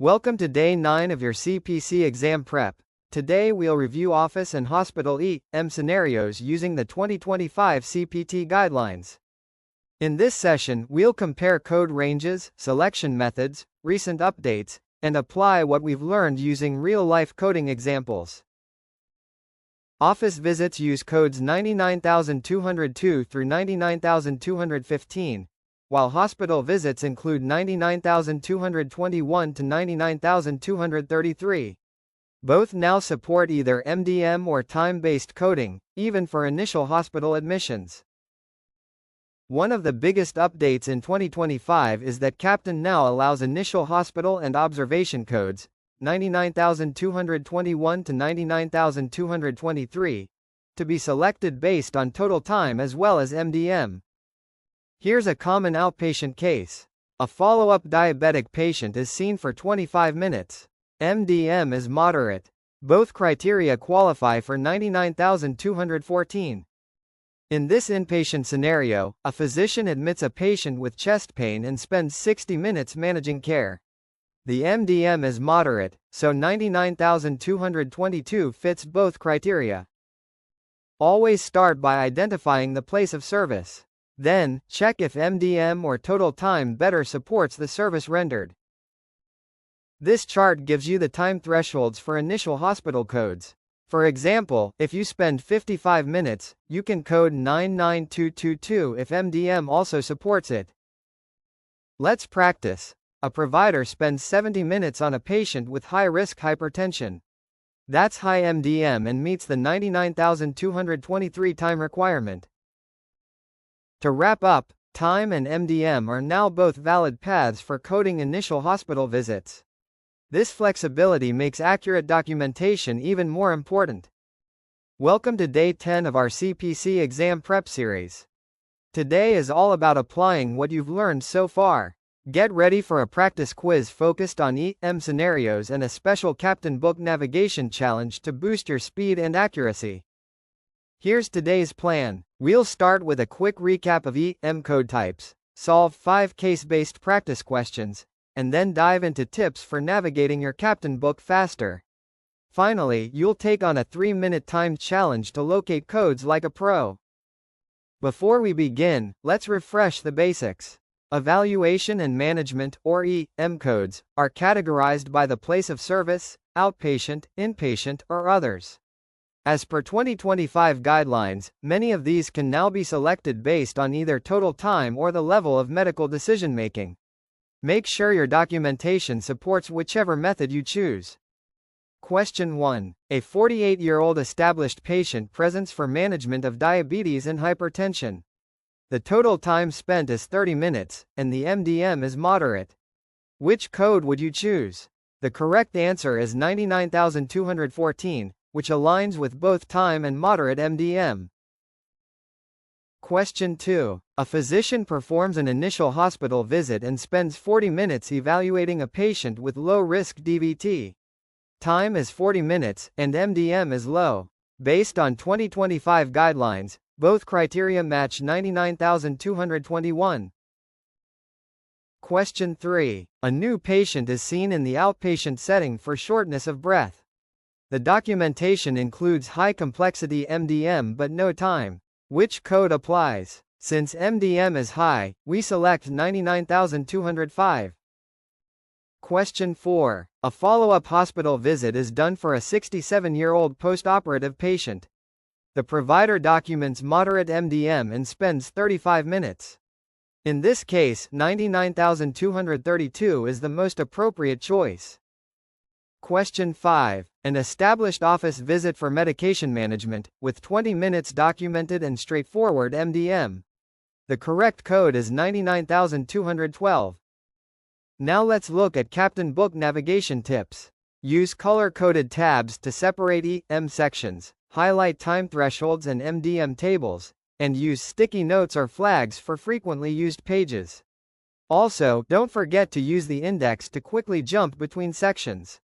Welcome to Day 9 of your CPC exam prep. Today we'll review office and hospital EM scenarios using the 2025 CPT Guidelines. In this session, we'll compare code ranges, selection methods, recent updates, and apply what we've learned using real-life coding examples. Office visits use codes 99202 through 99215, while hospital visits include 99221 to 99233. Both now support either MDM or time-based coding, even for initial hospital admissions. One of the biggest updates in 2025 is that Captain now allows initial hospital and observation codes, 99221 to 99223, to be selected based on total time as well as MDM. Here's a common outpatient case. A follow-up diabetic patient is seen for 25 minutes. MDM is moderate. Both criteria qualify for 99,214. In this inpatient scenario, a physician admits a patient with chest pain and spends 60 minutes managing care. The MDM is moderate, so 99,222 fits both criteria. Always start by identifying the place of service. Then, check if MDM or total time better supports the service rendered. This chart gives you the time thresholds for initial hospital codes. For example, if you spend 55 minutes, you can code 99222 if MDM also supports it. Let's practice. A provider spends 70 minutes on a patient with high-risk hypertension. That's high MDM and meets the 99,223 time requirement. To wrap up, time and MDM are now both valid paths for coding initial hospital visits. This flexibility makes accurate documentation even more important. Welcome to Day 10 of our CPC exam prep series. Today is all about applying what you've learned so far. Get ready for a practice quiz focused on EM scenarios and a special Captain Book navigation challenge to boost your speed and accuracy. Here's today's plan. We'll start with a quick recap of EM code types, solve 5 case-based practice questions, and then dive into tips for navigating your Captain Book faster. Finally, you'll take on a 3-minute timed challenge to locate codes like a pro. Before we begin, let's refresh the basics. Evaluation and management, or EM codes, are categorized by the place of service, outpatient, inpatient, or others. As per 2025 guidelines, many of these can now be selected based on either total time or the level of medical decision-making. Make sure your documentation supports whichever method you choose. Question 1. A 48-year-old established patient presents for management of diabetes and hypertension. The total time spent is 30 minutes, and the MDM is moderate. Which code would you choose? The correct answer is 99,214, which aligns with both time and moderate MDM. Question 2. A physician performs an initial hospital visit and spends 40 minutes evaluating a patient with low-risk DVT. Time is 40 minutes, and MDM is low. Based on 2025 guidelines, both criteria match 99,221. Question 3. A new patient is seen in the outpatient setting for shortness of breath. The documentation includes high-complexity MDM but no time. Which code applies? Since MDM is high, we select 99,205. Question 4. A follow-up hospital visit is done for a 67-year-old post-operative patient. The provider documents moderate MDM and spends 35 minutes. In this case, 99,232 is the most appropriate choice. Question 5. An established office visit for medication management, with 20 minutes documented and straightforward MDM. The correct code is 99,212. Now let's look at Captain Book navigation tips. Use color-coded tabs to separate EM sections, highlight time thresholds and MDM tables, and use sticky notes or flags for frequently used pages. Also, don't forget to use the index to quickly jump between sections.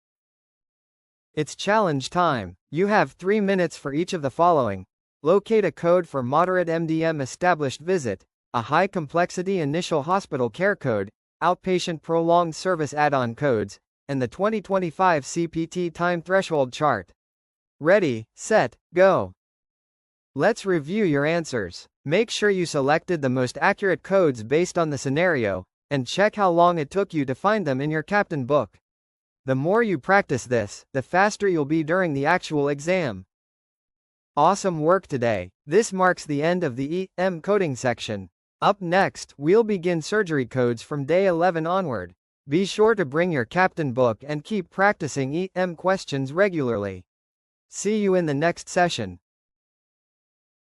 It's challenge time. You have 3 minutes for each of the following. Locate a code for moderate MDM established visit, a high-complexity initial hospital care code, outpatient prolonged service add-on codes, and the 2025 CPT time threshold chart. Ready, set, go. Let's review your answers. Make sure you selected the most accurate codes based on the scenario, and check how long it took you to find them in your captain book. The more you practice this, the faster you'll be during the actual exam. Awesome work today. This marks the end of the EM coding section. Up next, we'll begin surgery codes from day 11 onward. Be sure to bring your captain book and keep practicing EM questions regularly. See you in the next session.